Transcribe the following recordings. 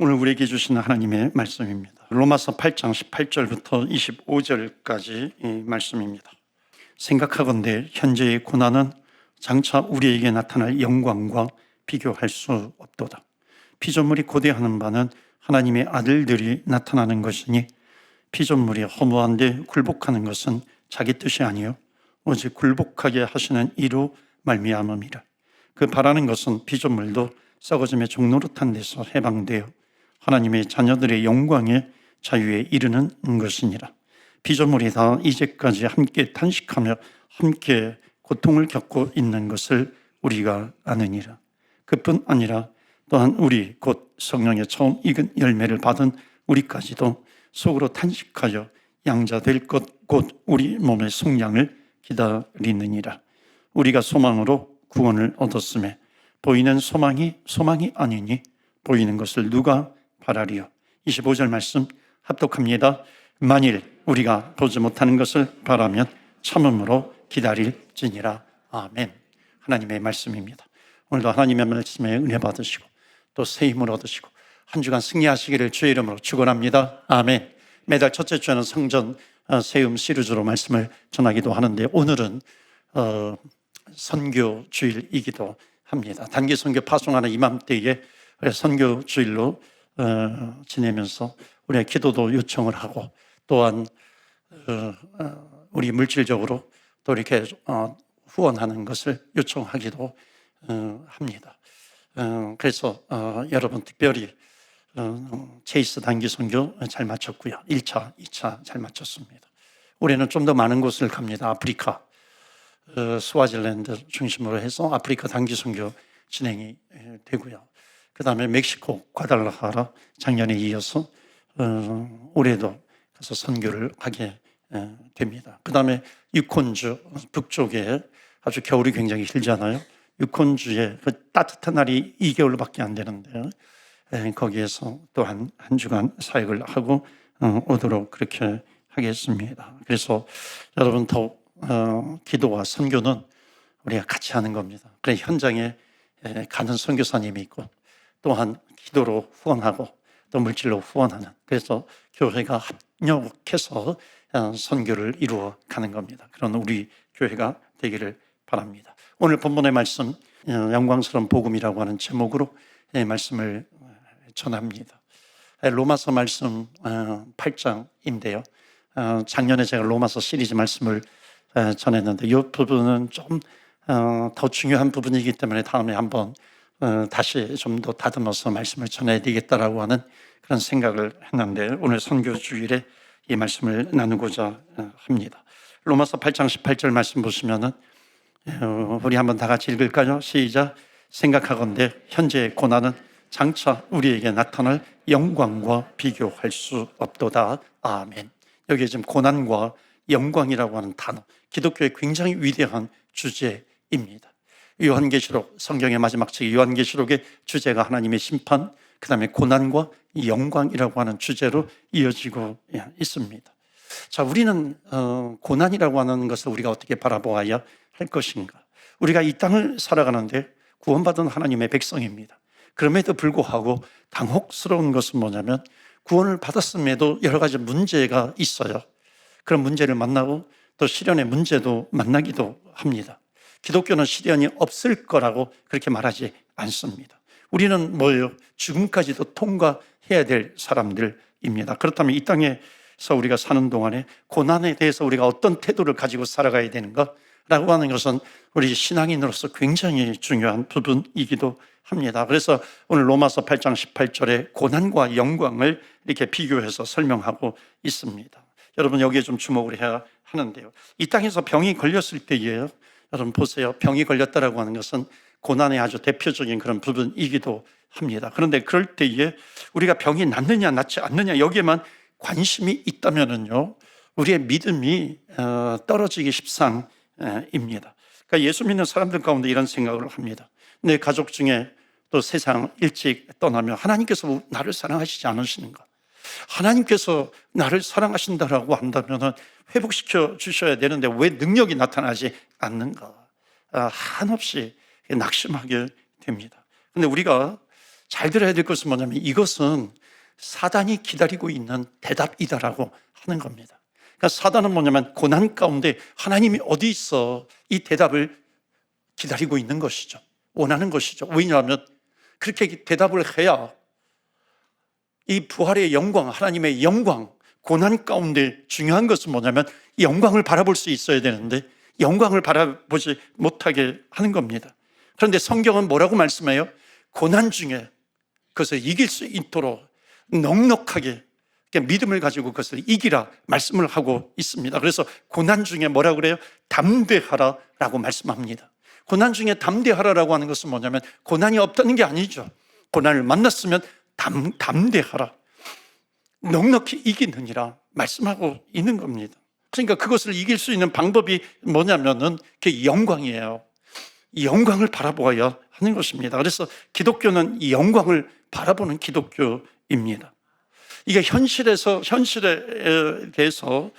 오늘 우리에게 주신 하나님의 말씀입니다. 로마서 8장 18절부터 25절까지 이 말씀입니다. 생각하건대 현재의 고난은 장차 우리에게 나타날 영광과 비교할 수 없도다. 피조물이 고대하는 바는 하나님의 아들들이 나타나는 것이니 피조물이 허무한데 굴복하는 것은 자기 뜻이 아니요 오직 굴복하게 하시는 이로 말미암음이라. 그 바라는 것은 피조물도 썩어짐의 종노릇한 데서 해방되어 하나님의 자녀들의 영광의 자유에 이르는 것이니라. 피조물이 다 이제까지 함께 탄식하며 함께 고통을 겪고 있는 것을 우리가 아느니라. 그뿐 아니라 또한 우리 곧 성령의 처음 익은 열매를 받은 우리까지도 속으로 탄식하여 양자 될 것 곧 우리 몸의 속량을 기다리느니라. 우리가 소망으로 구원을 얻었음에 보이는 소망이 아니니 보이는 것을 누가 바라리요. 25절 말씀 합독합니다. 만일 우리가 보지 못하는 것을 바라면 참음으로 기다릴지니라. 아멘. 하나님의 말씀입니다. 오늘도 하나님의 말씀에 은혜 받으시고 또 새 힘을 얻으시고 한 주간 승리하시기를 주의 이름으로 축원합니다. 아멘. 매달 첫째 주에는 성전 세움 시리즈로 말씀을 전하기도 하는데 오늘은 선교 주일이기도 합니다. 단기 선교 파송하는 이맘때에 선교 주일로 지내면서 우리의 기도도 요청을 하고 또한 우리 물질적으로 또 이렇게 후원하는 것을 요청하기도 합니다. 그래서 여러분 특별히 체이스 단기 선교 잘 마쳤고요. 1차, 2차 잘 마쳤습니다. 올해는 좀 더 많은 곳을 갑니다. 아프리카, 스와질랜드 중심으로 해서 아프리카 단기 선교 진행이 되고요. 그 다음에 멕시코 과달라하라 작년에 이어서 올해도 가서 선교를 하게 됩니다. 그 다음에 유콘주 북쪽에 아주 겨울이 굉장히 길잖아요. 유콘주에 그 따뜻한 날이 2개월밖에 안 되는데 거기에서 또 한 주간 사역을 하고 오도록 그렇게 하겠습니다. 그래서 여러분 더욱 기도와 선교는 우리가 같이 하는 겁니다. 그래 현장에 가는 선교사님이 있고 또한 기도로 후원하고 또 물질로 후원하는, 그래서 교회가 합력해서 선교를 이루어 가는 겁니다. 그런 우리 교회가 되기를 바랍니다. 오늘 본문의 말씀 영광스러운 복음이라고 하는 제목으로 말씀을 전합니다. 로마서 말씀 8장인데요. 작년에 제가 로마서 시리즈 말씀을 전했는데 이 부분은 좀 더 중요한 부분이기 때문에 다음에 한번 다시 좀 더 다듬어서 말씀을 전해야 되겠다라고 하는 그런 생각을 했는데 오늘 선교 주일에 이 말씀을 나누고자 합니다. 로마서 8장 18절 말씀 보시면은 우리 한번 다 같이 읽을까요? 시작. 생각하건대 현재의 고난은 장차 우리에게 나타날 영광과 비교할 수 없도다. 아멘. 여기에 지금 고난과 영광이라고 하는 단어, 기독교의 굉장히 위대한 주제입니다. 요한계시록, 성경의 마지막 책 요한계시록의 주제가 하나님의 심판, 그 다음에 고난과 영광이라고 하는 주제로 이어지고 있습니다. 자, 우리는 고난이라고 하는 것을 우리가 어떻게 바라보아야 할 것인가? 우리가 이 땅을 살아가는데 구원받은 하나님의 백성입니다. 그럼에도 불구하고 당혹스러운 것은 뭐냐면 구원을 받았음에도 여러 가지 문제가 있어요. 그런 문제를 만나고 또 시련의 문제도 만나기도 합니다. 기독교는 시련이 없을 거라고 그렇게 말하지 않습니다. 우리는 뭐예요? 죽음까지도 통과해야 될 사람들입니다. 그렇다면 이 땅에서 우리가 사는 동안에 고난에 대해서 우리가 어떤 태도를 가지고 살아가야 되는가? 라고 하는 것은 우리 신앙인으로서 굉장히 중요한 부분이기도 합니다. 그래서 오늘 로마서 8장 18절에 고난과 영광을 이렇게 비교해서 설명하고 있습니다. 여러분 여기에 좀 주목을 해야 하는데요. 이 땅에서 병이 걸렸을 때예요. 여러분 보세요. 병이 걸렸다라고 하는 것은 고난의 아주 대표적인 그런 부분이기도 합니다. 그런데 그럴 때에 우리가 병이 낫느냐 낫지 않느냐 여기에만 관심이 있다면은요, 우리의 믿음이 떨어지기 십상입니다. 그러니까 예수 믿는 사람들 가운데 이런 생각을 합니다. 내 가족 중에 또 세상 일찍 떠나면 하나님께서 나를 사랑하시지 않으시는가? 하나님께서 나를 사랑하신다라고 한다면 회복시켜 주셔야 되는데 왜 능력이 나타나지 않는가? 한없이 낙심하게 됩니다. 그런데 우리가 잘 들어야 될 것은 뭐냐면 이것은 사단이 기다리고 있는 대답이다라고 하는 겁니다. 그러니까 사단은 뭐냐면 고난 가운데 하나님이 어디 있어? 이 대답을 기다리고 있는 것이죠. 원하는 것이죠. 왜냐하면 그렇게 대답을 해야 이 부활의 영광, 하나님의 영광, 고난 가운데 중요한 것은 뭐냐면 영광을 바라볼 수 있어야 되는데 영광을 바라보지 못하게 하는 겁니다. 그런데 성경은 뭐라고 말씀해요? 고난 중에 그것을 이길 수 있도록 넉넉하게 믿음을 가지고 그것을 이기라 말씀을 하고 있습니다. 그래서 고난 중에 뭐라고 그래요? 담대하라라고 말씀합니다. 고난 중에 담대하라라고 하는 것은 뭐냐면 고난이 없다는 게 아니죠. 고난을 만났으면 담대하라, 넉넉히 이기느니라 말씀하고 있는 겁니다. 그러니까 그것을 이길 수 있는 방법이 뭐냐면은 그게 영광이에요. 이 영광을 바라보아야 하는 것입니다. 그래서 기독교는 이 영광을 바라보는 기독교입니다. 이게 현실에 대해서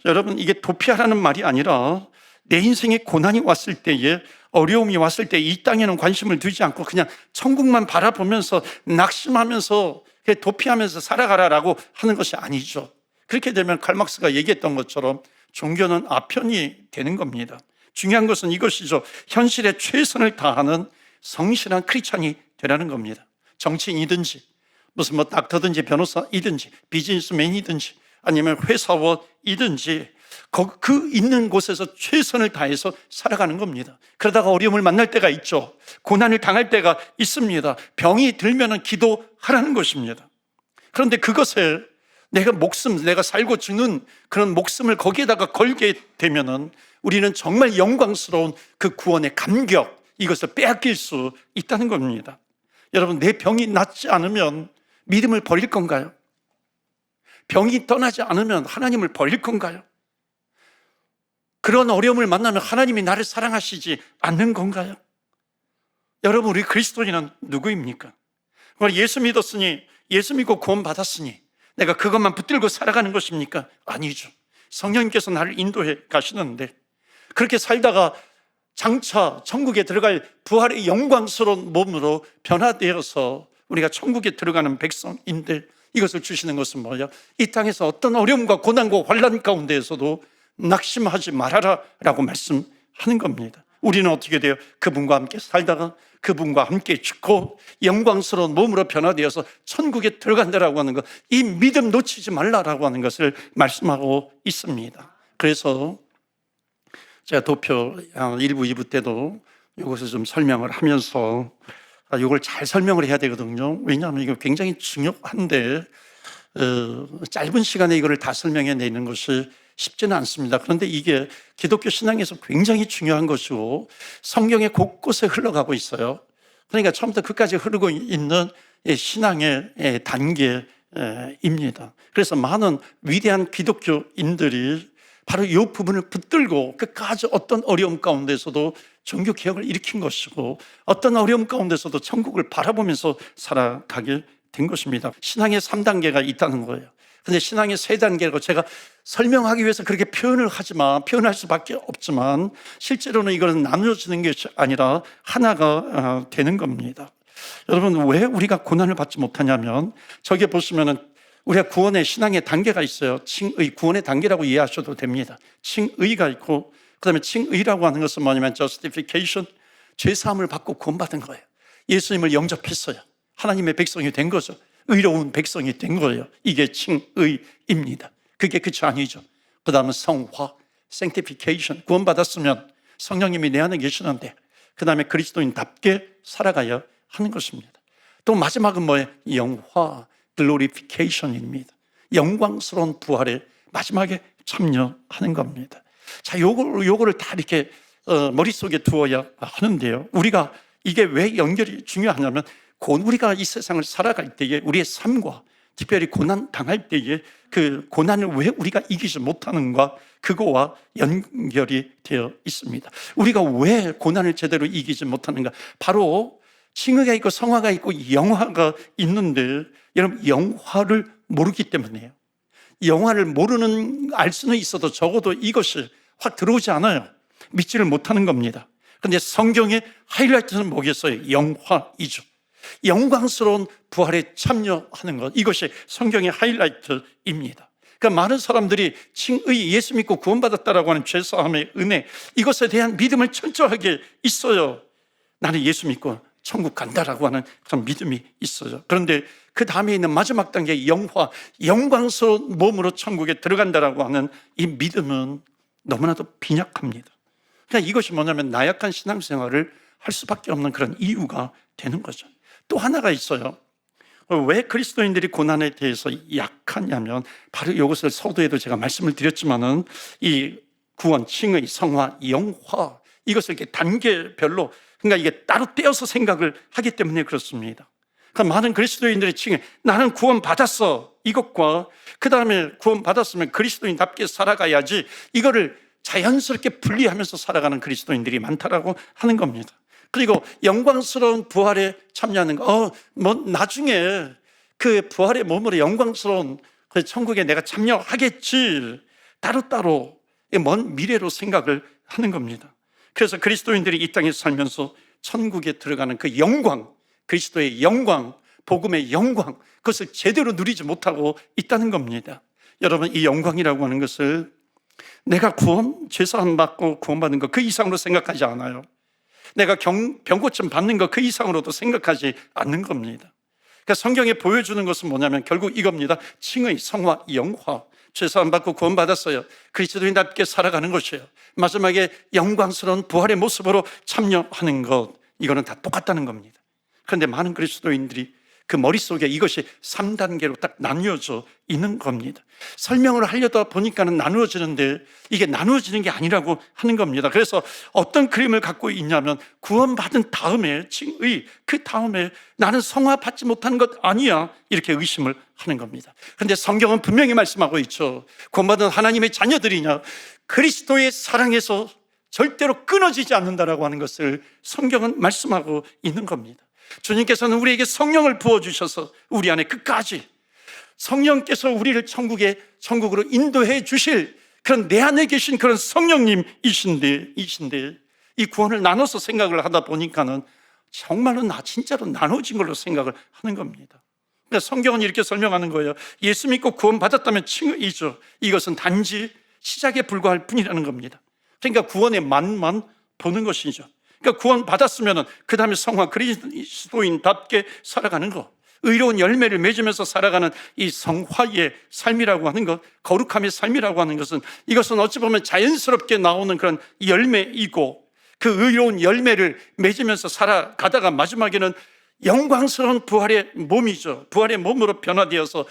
여러분 이게 도피하라는 말이 아니라 내 인생에 고난이 왔을 때에 어려움이 왔을 때 이 땅에는 관심을 두지 않고 그냥 천국만 바라보면서 낙심하면서 도피하면서 살아가라라고 하는 것이 아니죠. 그렇게 되면 칼 막스가 얘기했던 것처럼 종교는 아편이 되는 겁니다. 중요한 것은 이것이죠. 현실에 최선을 다하는 성실한 크리스찬이 되라는 겁니다. 정치인이든지 무슨 닥터든지 변호사이든지 비즈니스맨이든지 아니면 회사원이든지 그 있는 곳에서 최선을 다해서 살아가는 겁니다. 그러다가 어려움을 만날 때가 있죠. 고난을 당할 때가 있습니다. 병이 들면은 기도하라는 것입니다. 그런데 그것을 내가 살고 죽는 그런 목숨을 거기에다가 걸게 되면은 우리는 정말 영광스러운 그 구원의 감격, 이것을 빼앗길 수 있다는 겁니다. 여러분, 내 병이 낫지 않으면 믿음을 버릴 건가요? 병이 떠나지 않으면 하나님을 버릴 건가요? 그런 어려움을 만나면 하나님이 나를 사랑하시지 않는 건가요? 여러분, 우리 그리스도인은 누구입니까? 예수 믿었으니, 예수 믿고 구원 받았으니 내가 그것만 붙들고 살아가는 것입니까? 아니죠. 성령님께서 나를 인도해 가시는데 그렇게 살다가 장차 천국에 들어갈 부활의 영광스러운 몸으로 변화되어서 우리가 천국에 들어가는 백성인데 이것을 주시는 것은 뭐냐? 이 땅에서 어떤 어려움과 고난과 환난 가운데에서도 낙심하지 말아라 라고 말씀하는 겁니다. 우리는 어떻게 돼요? 그분과 함께 살다가 그분과 함께 죽고 영광스러운 몸으로 변화되어서 천국에 들어간다라고 하는 것, 이 믿음 놓치지 말라라고 하는 것을 말씀하고 있습니다. 그래서 제가 도표 1부, 2부 때도 이것을 좀 설명을 하면서 이걸 잘 설명을 해야 되거든요. 왜냐하면 이거 굉장히 중요한데 짧은 시간에 이거를 다 설명해 내는 것이 쉽지는 않습니다. 그런데 이게 기독교 신앙에서 굉장히 중요한 것이고 성경의 곳곳에 흘러가고 있어요. 그러니까 처음부터 끝까지 흐르고 있는 신앙의 단계입니다. 그래서 많은 위대한 기독교인들이 바로 이 부분을 붙들고 끝까지 어떤 어려움 가운데서도 종교 개혁을 일으킨 것이고 어떤 어려움 가운데서도 천국을 바라보면서 살아가게 된 것입니다. 신앙의 3단계가 있다는 거예요. 근데 신앙의 3단계라고 제가 설명하기 위해서 그렇게 표현할 수밖에 없지만 실제로는 이거는 나누어지는 것이 아니라 하나가 되는 겁니다. 여러분, 왜 우리가 고난을 받지 못하냐면 저기 보시면은 우리가 구원의 신앙의 단계가 있어요. 칭의, 구원의 단계라고 이해하셔도 됩니다. 칭의가 있고 그다음에 칭의라고 하는 것은 뭐냐면 justification, 죄사함을 받고 구원받은 거예요. 예수님을 영접했어요. 하나님의 백성이 된 거죠. 의로운 백성이 된 거예요. 이게 칭의입니다. 그게 끝이 아니죠. 그 다음은 성화, sanctification, 구원받았으면 성령님이 내 안에 계시는데 그 다음에 그리스도인답게 살아가야 하는 것입니다. 또 마지막은 뭐예요? 영화, glorification입니다. 영광스러운 부활에 마지막에 참여하는 겁니다. 자, 요거를 다 이렇게 머릿속에 두어야 하는데요. 우리가 이게 왜 연결이 중요하냐면 우리가 이 세상을 살아갈 때에 우리의 삶과 특별히 고난 당할 때에 그 고난을 왜 우리가 이기지 못하는가, 그거와 연결이 되어 있습니다. 우리가 왜 고난을 제대로 이기지 못하는가? 바로 칭의가 있고 성화가 있고 영화가 있는데 여러분, 영화를 모르기 때문이에요. 영화를 알 수는 있어도 적어도 이것이 확 들어오지 않아요. 믿지를 못하는 겁니다. 그런데 성경의 하이라이트는 뭐겠어요? 영화이죠. 영광스러운 부활에 참여하는 것, 이것이 성경의 하이라이트입니다. 그러니까 많은 사람들이 칭의, 예수 믿고 구원받았다라고 하는 죄사함의 은혜, 이것에 대한 믿음을 철저하게 있어요. 나는 예수 믿고 천국 간다라고 하는 그런 믿음이 있어요. 그런데 그 다음에 있는 마지막 단계 영화, 영광스러운 몸으로 천국에 들어간다라고 하는 이 믿음은 너무나도 빈약합니다. 그러니까 이것이 뭐냐면 나약한 신앙생활을 할 수밖에 없는 그런 이유가 되는 거죠. 또 하나가 있어요. 왜 그리스도인들이 고난에 대해서 약하냐면 바로 이것을 서두에도 제가 말씀을 드렸지만은 이 구원, 칭의, 성화, 영화, 이것을 이렇게 단계별로, 그러니까 이게 따로 떼어서 생각을 하기 때문에 그렇습니다. 그러니까 많은 그리스도인들의 칭의, 나는 구원받았어, 이것과 그 다음에 구원받았으면 그리스도인답게 살아가야지, 이거를 자연스럽게 분리하면서 살아가는 그리스도인들이 많다라고 하는 겁니다. 그리고 영광스러운 부활에 참여하는 거, 나중에 그 부활의 몸으로 영광스러운 그 천국에 내가 참여하겠지, 따로따로 먼 미래로 생각을 하는 겁니다. 그래서 그리스도인들이 이 땅에 살면서 천국에 들어가는 그 영광, 그리스도의 영광, 복음의 영광, 그것을 제대로 누리지 못하고 있다는 겁니다. 여러분, 이 영광이라고 하는 것을 내가 죄사함 받고 구원받는 것 그 이상으로 생각하지 않아요. 내가 병고침 받는 것 그 이상으로도 생각하지 않는 겁니다. 그러니까 성경에 보여주는 것은 뭐냐면 결국 이겁니다. 칭의, 성화, 영화. 죄사함 받고 구원받았어요. 그리스도인답게 살아가는 것이에요. 마지막에 영광스러운 부활의 모습으로 참여하는 것, 이거는 다 똑같다는 겁니다. 그런데 많은 그리스도인들이 그 머릿속에 이것이 3단계로 딱 나누어져 있는 겁니다. 설명을 하려다 보니까는 나누어지는데 이게 나누어지는 게 아니라고 하는 겁니다. 그래서 어떤 그림을 갖고 있냐면 구원받은 다음에 칭의, 그 다음에 나는 성화 받지 못한 것 아니야, 이렇게 의심을 하는 겁니다. 그런데 성경은 분명히 말씀하고 있죠. 구원받은 하나님의 자녀들이냐, 그리스도의 사랑에서 절대로 끊어지지 않는다라고 하는 것을 성경은 말씀하고 있는 겁니다. 주님께서는 우리에게 성령을 부어주셔서 우리 안에 끝까지 성령께서 우리를 천국으로 인도해 주실 그런 내 안에 계신 그런 성령님이신데 이 구원을 나눠서 생각을 하다 보니까는 정말로 진짜로 나눠진 걸로 생각을 하는 겁니다. 그러니까 성경은 이렇게 설명하는 거예요. 예수 믿고 구원받았다면 칭의죠. 이것은 단지 시작에 불과할 뿐이라는 겁니다. 그러니까 구원의 맛만 보는 것이죠. 그러니까 구원 받았으면 그 다음에 성화, 그리스도인답게 살아가는 것, 의로운 열매를 맺으면서 살아가는 이 성화의 삶이라고 하는 것, 거룩함의 삶이라고 하는 것은 이것은 어찌 보면 자연스럽게 나오는 그런 열매이고, 그 의로운 열매를 맺으면서 살아가다가 마지막에는 영광스러운 부활의 몸이죠. 부활의 몸으로 변화되어서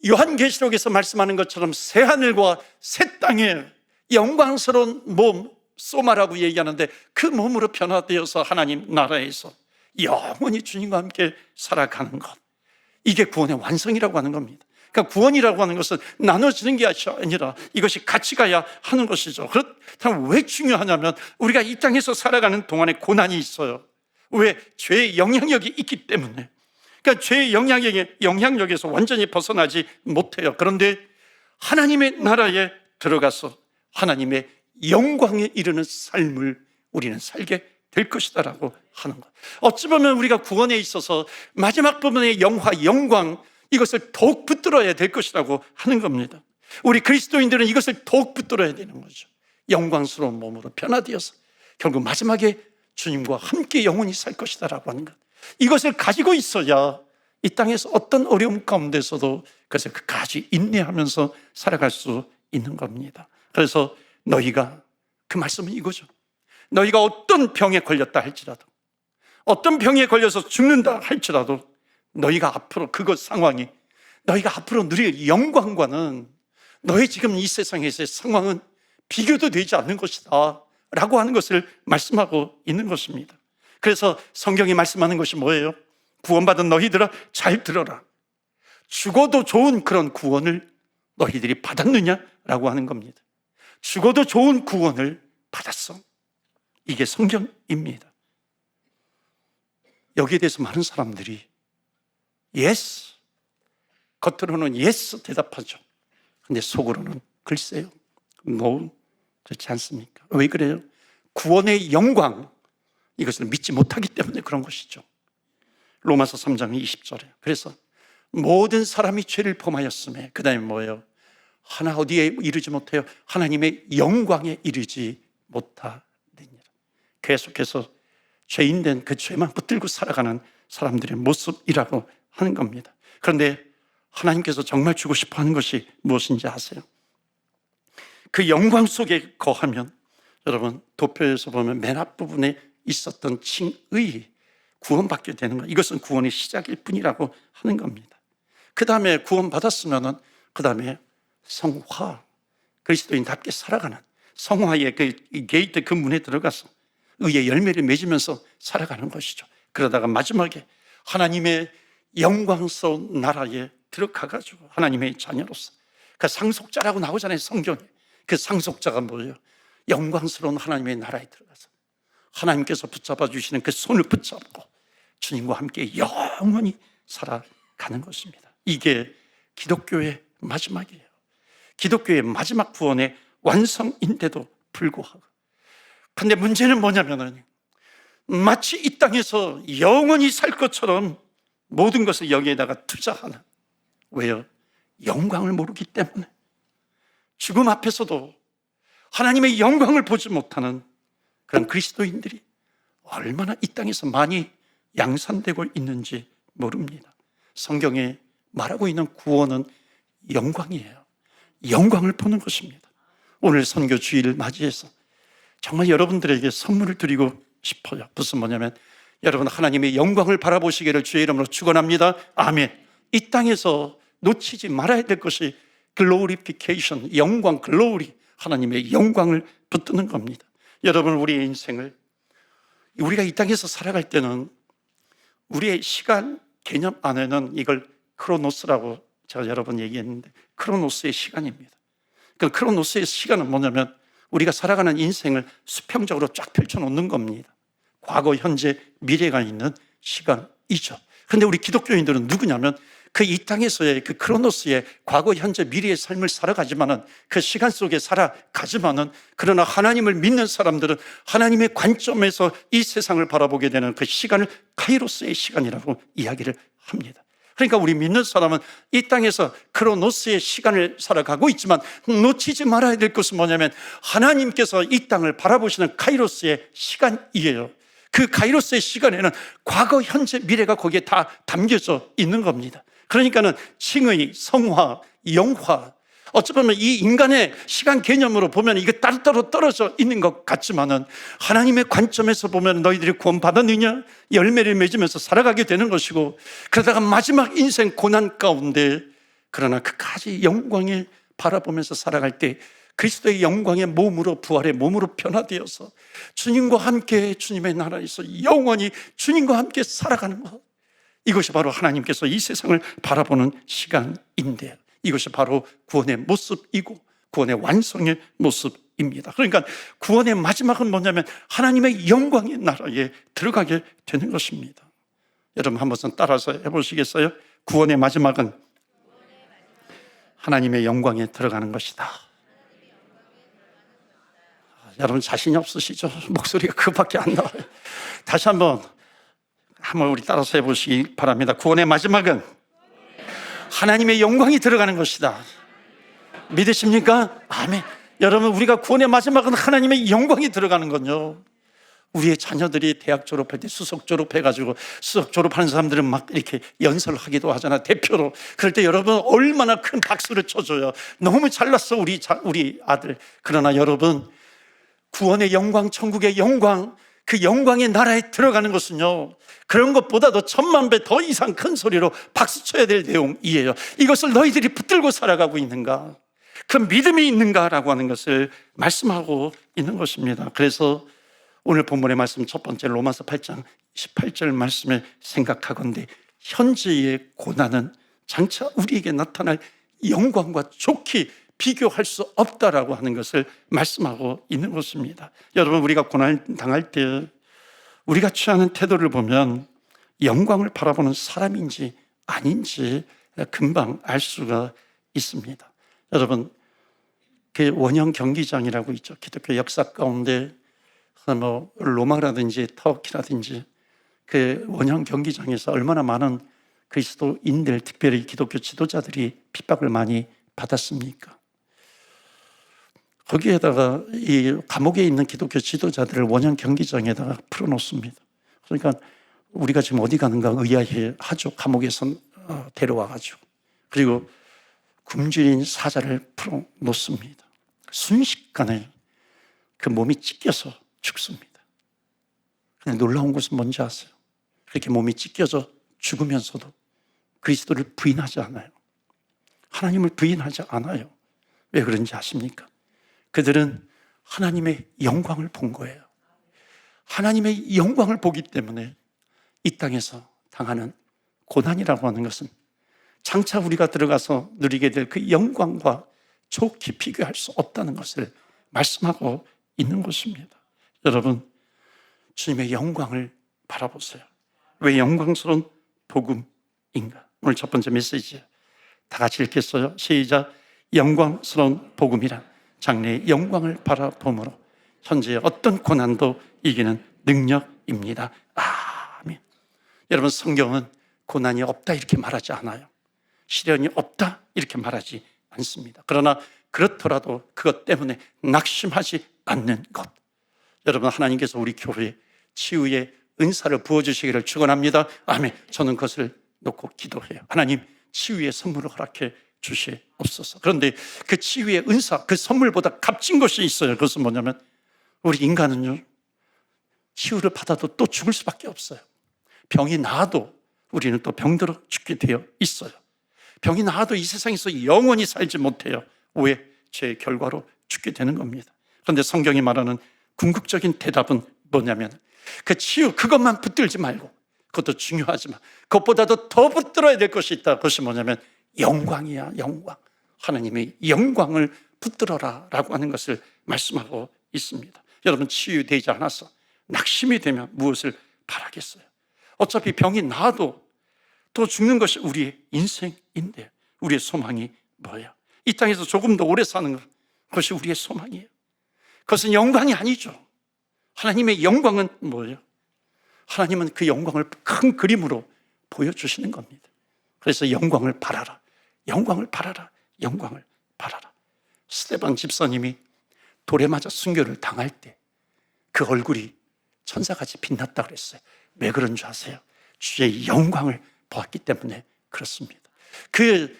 요한계시록에서 말씀하는 것처럼 새 하늘과 새 땅에 영광스러운 몸, 소마라고 얘기하는데 그 몸으로 변화되어서 하나님 나라에서 영원히 주님과 함께 살아가는 것, 이게 구원의 완성이라고 하는 겁니다. 그러니까 구원이라고 하는 것은 나눠지는 게 아니라 이것이 같이 가야 하는 것이죠. 그렇다면 왜 중요하냐면 우리가 이 땅에서 살아가는 동안에 고난이 있어요. 왜? 죄의 영향력이 있기 때문에. 그러니까 죄의 영향력에서 완전히 벗어나지 못해요. 그런데 하나님의 나라에 들어가서 하나님의 영광에 이르는 삶을 우리는 살게 될 것이다라고 하는 것. 어찌 보면 우리가 구원에 있어서 마지막 부분의 영광, 이것을 더욱 붙들어야 될 것이라고 하는 겁니다. 우리 그리스도인들은 이것을 더욱 붙들어야 되는 거죠. 영광스러운 몸으로 변화되어서 결국 마지막에 주님과 함께 영원히 살 것이다라고 하는 것. 이것을 가지고 있어야 이 땅에서 어떤 어려움 가운데서도 그래서 끝까지 인내하면서 살아갈 수 있는 겁니다. 그래서 너희가, 그 말씀은 이거죠. 너희가 어떤 병에 걸렸다 할지라도, 어떤 병에 걸려서 죽는다 할지라도 너희가 앞으로 그것 상황이, 너희가 앞으로 누릴 영광과는 너희 지금 이 세상에서의 상황은 비교도 되지 않는 것이다 라고 하는 것을 말씀하고 있는 것입니다. 그래서 성경이 말씀하는 것이 뭐예요? 구원받은 너희들아 잘 들어라. 죽어도 좋은 그런 구원을 너희들이 받았느냐라고 하는 겁니다. 죽어도 좋은 구원을 받았어. 이게 성경입니다. 여기에 대해서 많은 사람들이 yes, 겉으로는 yes 대답하죠. 근데 속으로는 글쎄요, no, 그렇지 않습니까? 왜 그래요? 구원의 영광, 이것을 믿지 못하기 때문에 그런 것이죠. 로마서 3장 20절에. 그래서 모든 사람이 죄를 범하였음에, 그 다음에 뭐예요? 하나 어디에 이르지 못해요? 하나님의 영광에 이르지 못하느니라. 계속해서 죄인된 그 죄만 붙들고 살아가는 사람들의 모습이라고 하는 겁니다. 그런데 하나님께서 정말 주고 싶어 하는 것이 무엇인지 아세요? 그 영광 속에 거하면, 여러분 도표에서 보면 맨 앞부분에 있었던 칭의, 구원받게 되는 것, 이것은 구원의 시작일 뿐이라고 하는 겁니다. 그 다음에 구원받았으면 그 다음에 성화, 그리스도인답게 살아가는 성화의 그 게이트, 그 문에 들어가서 의의 열매를 맺으면서 살아가는 것이죠. 그러다가 마지막에 하나님의 영광스러운 나라에 들어가가지고 하나님의 자녀로서, 그 상속자라고 나오잖아요, 성경에. 그 상속자가 뭐예요? 영광스러운 하나님의 나라에 들어가서 하나님께서 붙잡아 주시는 그 손을 붙잡고 주님과 함께 영원히 살아가는 것입니다. 이게 기독교의 마지막이에요. 기독교의 마지막 구원의 완성인데도 불구하고. 그런데 문제는 뭐냐면은, 마치 이 땅에서 영원히 살 것처럼 모든 것을 여기에다가 투자하는, 왜요? 영광을 모르기 때문에. 죽음 앞에서도 하나님의 영광을 보지 못하는 그런 그리스도인들이 얼마나 이 땅에서 많이 양산되고 있는지 모릅니다. 성경에 말하고 있는 구원은 영광이에요. 영광을 보는 것입니다. 오늘 선교 주일을 맞이해서 정말 여러분들에게 선물을 드리고 싶어요. 무슨 뭐냐면, 여러분 하나님의 영광을 바라보시기를 주의 이름으로 축원합니다. 아멘. 이 땅에서 놓치지 말아야 될 것이 글로리피케이션, 영광, 글로리, 하나님의 영광을 붙드는 겁니다. 여러분, 우리의 인생을, 우리가 이 땅에서 살아갈 때는 우리의 시간 개념 안에는 이걸 크로노스라고 제가 여러 번 얘기했는데, 크로노스의 시간입니다. 그 크로노스의 시간은 뭐냐면, 우리가 살아가는 인생을 수평적으로 쫙 펼쳐놓는 겁니다. 과거, 현재, 미래가 있는 시간이죠. 그런데 우리 기독교인들은 누구냐면, 그 이 땅에서의 그 크로노스의 과거, 현재, 미래의 삶을 살아가지만은, 그 시간 속에 살아가지만은, 그러나 하나님을 믿는 사람들은 하나님의 관점에서 이 세상을 바라보게 되는 그 시간을 카이로스의 시간이라고 이야기를 합니다. 그러니까 우리 믿는 사람은 이 땅에서 크로노스의 시간을 살아가고 있지만, 놓치지 말아야 될 것은 뭐냐면, 하나님께서 이 땅을 바라보시는 카이로스의 시간이에요. 그 카이로스의 시간에는 과거, 현재, 미래가 거기에 다 담겨져 있는 겁니다. 그러니까는 칭의, 성화, 영화, 어찌 보면 이 인간의 시간 개념으로 보면 이게 따로따로 떨어져 있는 것 같지만은, 하나님의 관점에서 보면 너희들이 구원받았느냐? 열매를 맺으면서 살아가게 되는 것이고, 그러다가 마지막 인생 고난 가운데, 그러나 그까지 영광에 바라보면서 살아갈 때 그리스도의 영광의 몸으로, 부활의 몸으로 변화되어서 주님과 함께 주님의 나라에서 영원히 주님과 함께 살아가는 것, 이것이 바로 하나님께서 이 세상을 바라보는 시간인데요. 이것이 바로 구원의 모습이고 구원의 완성의 모습입니다. 그러니까 구원의 마지막은 뭐냐면, 하나님의 영광의 나라에 들어가게 되는 것입니다. 여러분 한번 따라서 해보시겠어요? 구원의 마지막은 하나님의 영광에 들어가는 것이다. 여러분 자신이 없으시죠? 목소리가 그밖에 안 나와요. 다시 한번 우리 따라서 해보시기 바랍니다. 구원의 마지막은 하나님의 영광이 들어가는 것이다. 믿으십니까? 아멘. 여러분, 우리가 구원의 마지막은 하나님의 영광이 들어가는 건요, 우리의 자녀들이 대학 졸업할 때 수석 졸업해가지고, 수석 졸업하는 사람들은 막 이렇게 연설하기도 하잖아, 대표로. 그럴 때 여러분 얼마나 큰 박수를 쳐줘요. 너무 잘났어 우리 아들. 그러나 여러분, 구원의 영광, 천국의 영광, 그 영광의 나라에 들어가는 것은요, 그런 것보다도 10,000배 더 이상 큰 소리로 박수 쳐야 될 내용이에요. 이것을 너희들이 붙들고 살아가고 있는가? 그 믿음이 있는가라고 하는 것을 말씀하고 있는 것입니다. 그래서 오늘 본문의 말씀 첫 번째 로마서 8장 18절 말씀을 생각하건대, 현재의 고난은 장차 우리에게 나타날 영광과 좋게 비교할 수 없다라고 하는 것을 말씀하고 있는 것입니다. 여러분, 우리가 고난을 당할 때 우리가 취하는 태도를 보면 영광을 바라보는 사람인지 아닌지 금방 알 수가 있습니다. 여러분, 그 원형 경기장이라고 있죠. 기독교 역사 가운데 로마라든지 터키라든지 그 원형 경기장에서 얼마나 많은 그리스도인들, 특별히 기독교 지도자들이 핍박을 많이 받았습니까? 거기에다가 이 감옥에 있는 기독교 지도자들을 원형 경기장에다가 풀어놓습니다. 그러니까 우리가 지금 어디 가는가 의아해 하죠. 감옥에서 데려와가지고. 그리고 굶주린 사자를 풀어놓습니다. 순식간에 그 몸이 찢겨서 죽습니다. 근데 놀라운 것은 뭔지 아세요? 그렇게 몸이 찢겨져 죽으면서도 그리스도를 부인하지 않아요. 하나님을 부인하지 않아요. 왜 그런지 아십니까? 그들은 하나님의 영광을 본 거예요. 하나님의 영광을 보기 때문에 이 땅에서 당하는 고난이라고 하는 것은 장차 우리가 들어가서 누리게 될 그 영광과 좋게 비교할 수 없다는 것을 말씀하고 있는 것입니다. 여러분, 주님의 영광을 바라보세요. 왜 영광스러운 복음인가? 오늘 첫 번째 메시지 다 같이 읽겠어요? 시작. 영광스러운 복음이란 장래의 영광을 바라봄으로 현재의 어떤 고난도 이기는 능력입니다. 아멘. 여러분, 성경은 고난이 없다 이렇게 말하지 않아요. 시련이 없다 이렇게 말하지 않습니다. 그러나 그렇더라도 그것 때문에 낙심하지 않는 것. 여러분, 하나님께서 우리 교회에 치유의 은사를 부어주시기를 축원합니다. 아멘. 저는 그것을 놓고 기도해요. 하나님, 치유의 선물을 허락해 주시옵소서. 그런데 그 치유의 은사, 그 선물보다 값진 것이 있어요. 그것은 뭐냐면 우리 인간은요, 치유를 받아도 또 죽을 수밖에 없어요. 병이 나아도 우리는 또 병들어 죽게 되어 있어요. 병이 나아도 이 세상에서 영원히 살지 못해요. 왜? 죄의 결과로 죽게 되는 겁니다. 그런데 성경이 말하는 궁극적인 대답은 뭐냐면 그 치유, 그것만 붙들지 말고, 그것도 중요하지만 그것보다도 더 붙들어야 될 것이 있다. 그것이 뭐냐면 영광이야. 영광. 하나님의 영광을 붙들어라 라고 하는 것을 말씀하고 있습니다. 여러분, 치유되지 않아서 낙심이 되면 무엇을 바라겠어요? 어차피 병이 나아도 또 죽는 것이 우리의 인생인데 우리의 소망이 뭐예요? 이 땅에서 조금 더 오래 사는 것, 그것이 우리의 소망이에요. 그것은 영광이 아니죠. 하나님의 영광은 뭐예요? 하나님은 그 영광을 큰 그림으로 보여주시는 겁니다. 그래서 영광을 바라라. 영광을 바라라. 영광을 바라라. 스데반 집사님이 돌에 맞아 순교를 당할 때 그 얼굴이 천사같이 빛났다 그랬어요. 왜 그런 줄 아세요? 주의 영광을 보았기 때문에 그렇습니다. 그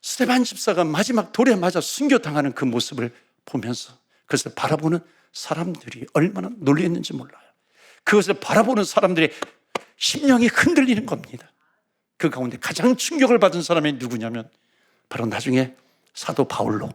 스데반 집사가 마지막 돌에 맞아 순교당하는 그 모습을 보면서 그것을 바라보는 사람들이 얼마나 놀랐는지 몰라요. 그것을 바라보는 사람들의 심령이 흔들리는 겁니다. 그 가운데 가장 충격을 받은 사람이 누구냐면 바로 나중에 사도 바울로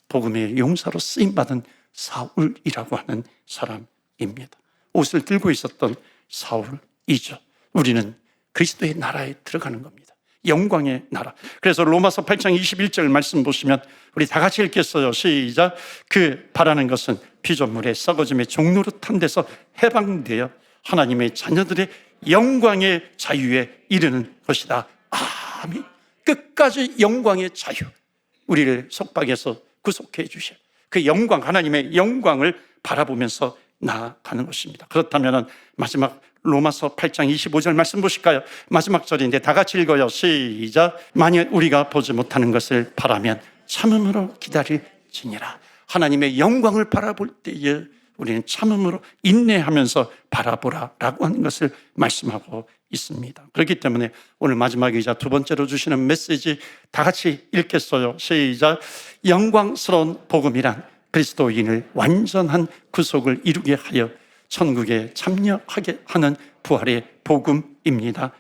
복음의 용사로 쓰임받은 사울이라고 하는 사람입니다. 옷을 들고 있었던 사울이죠. 우리는 그리스도의 나라에 들어가는 겁니다. 영광의 나라. 그래서 로마서 8장 21절 말씀 보시면 우리 다 같이 읽겠어요. 시작. 그 바라는 것은 피조물의 썩어짐의 종노릇한 데서 해방되어 하나님의 자녀들의 영광의 자유에 이르는 것이다. 아멘. 끝까지 영광의 자유, 우리를 속박에서 구속해 주실 그 영광, 하나님의 영광을 바라보면서 나아가는 것입니다. 그렇다면 마지막 로마서 8장 25절 말씀 보실까요? 마지막 절인데 다 같이 읽어요. 시작. 만일 우리가 보지 못하는 것을 바라면 참음으로 기다릴지니라. 하나님의 영광을 바라볼 때에 우리는 참음으로 인내하면서 바라보라라고 하는 것을 말씀하고 있습니다. 그렇기 때문에 오늘 마지막이자 두 번째로 주시는 메시지 다 같이 읽겠어요. 시작. 영광스러운 복음이란 그리스도인을 완전한 구속을 이루게 하여 천국에 참여하게 하는 부활의 복음입니다.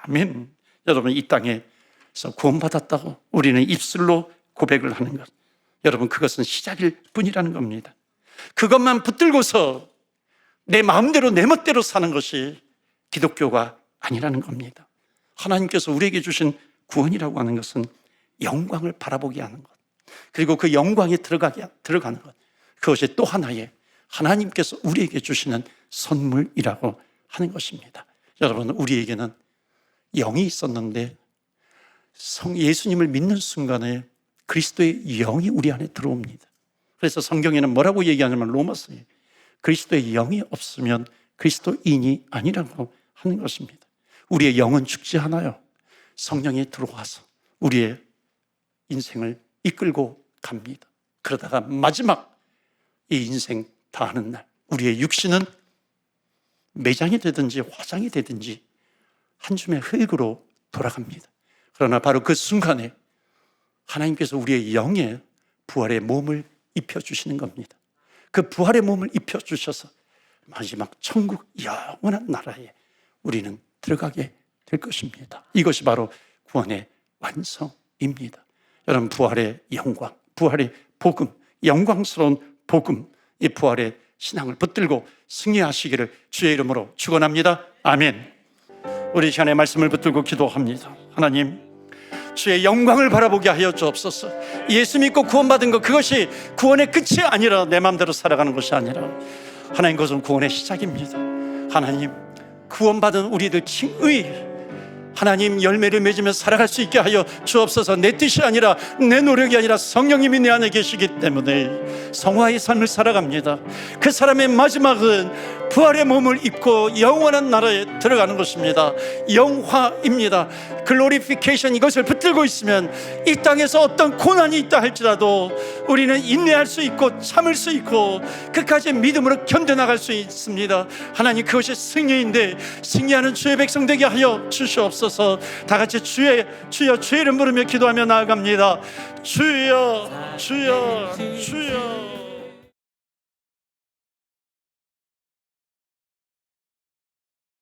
아멘. 여러분, 이 땅에서 구원받았다고 우리는 입술로 고백을 하는 것, 여러분, 그것은 시작일 뿐이라는 겁니다. 그것만 붙들고서 내 마음대로 내 멋대로 사는 것이 기독교가 아니라는 겁니다. 하나님께서 우리에게 주신 구원이라고 하는 것은 영광을 바라보게 하는 것, 그리고 그 영광에 들어가는 것, 그것이 또 하나의 하나님께서 우리에게 주시는 선물이라고 하는 것입니다. 여러분, 우리에게는 영이 있었는데 예수님을 믿는 순간에 그리스도의 영이 우리 안에 들어옵니다. 그래서 성경에는 뭐라고 얘기하냐면 로마서에 그리스도의 영이 없으면 그리스도인이 아니라고 하는 것입니다. 우리의 영은 죽지 않아요. 성령이 들어와서 우리의 인생을 이끌고 갑니다. 그러다가 마지막 이 인생 다하는 날, 우리의 육신은 매장이 되든지 화장이 되든지 한 줌의 흙으로 돌아갑니다. 그러나 바로 그 순간에 하나님께서 우리의 영에 부활의 몸을 입혀주시는 겁니다. 그 부활의 몸을 입혀주셔서 마지막 천국 영원한 나라에 우리는 들어가게 될 것입니다. 이것이 바로 구원의 완성입니다. 여러분, 부활의 영광, 부활의 복음, 영광스러운 복음, 이 부활의 신앙을 붙들고 승리하시기를 주의 이름으로 축원합니다. 아멘. 우리 시간에 말씀을 붙들고 기도합니다. 하나님, 주의 영광을 바라보게 하여 주옵소서. 예수 믿고 구원받은 것, 그것이 구원의 끝이 아니라 내 마음대로 살아가는 것이 아니라 하나님, 그것은 구원의 시작입니다. 하나님, 구원받은 우리들 칭의 하나님 열매를 맺으며 살아갈 수 있게 하여 주옵소서. 내 뜻이 아니라 내 노력이 아니라 성령님이 내 안에 계시기 때문에 성화의 삶을 살아갑니다. 그 사람의 마지막은 부활의 몸을 입고 영원한 나라에 들어가는 것입니다. 영화입니다. 글로리피케이션, 이것을 붙들고 있으면 이 땅에서 어떤 고난이 있다 할지라도 우리는 인내할 수 있고 참을 수 있고 끝까지 믿음으로 견뎌나갈 수 있습니다. 하나님, 그것이 승리인데 승리하는 주의 백성 되게 하여 주시옵소서. 다 같이 주여 주의 이름 부르며 기도하며 나아갑니다. 주여 주여 주여.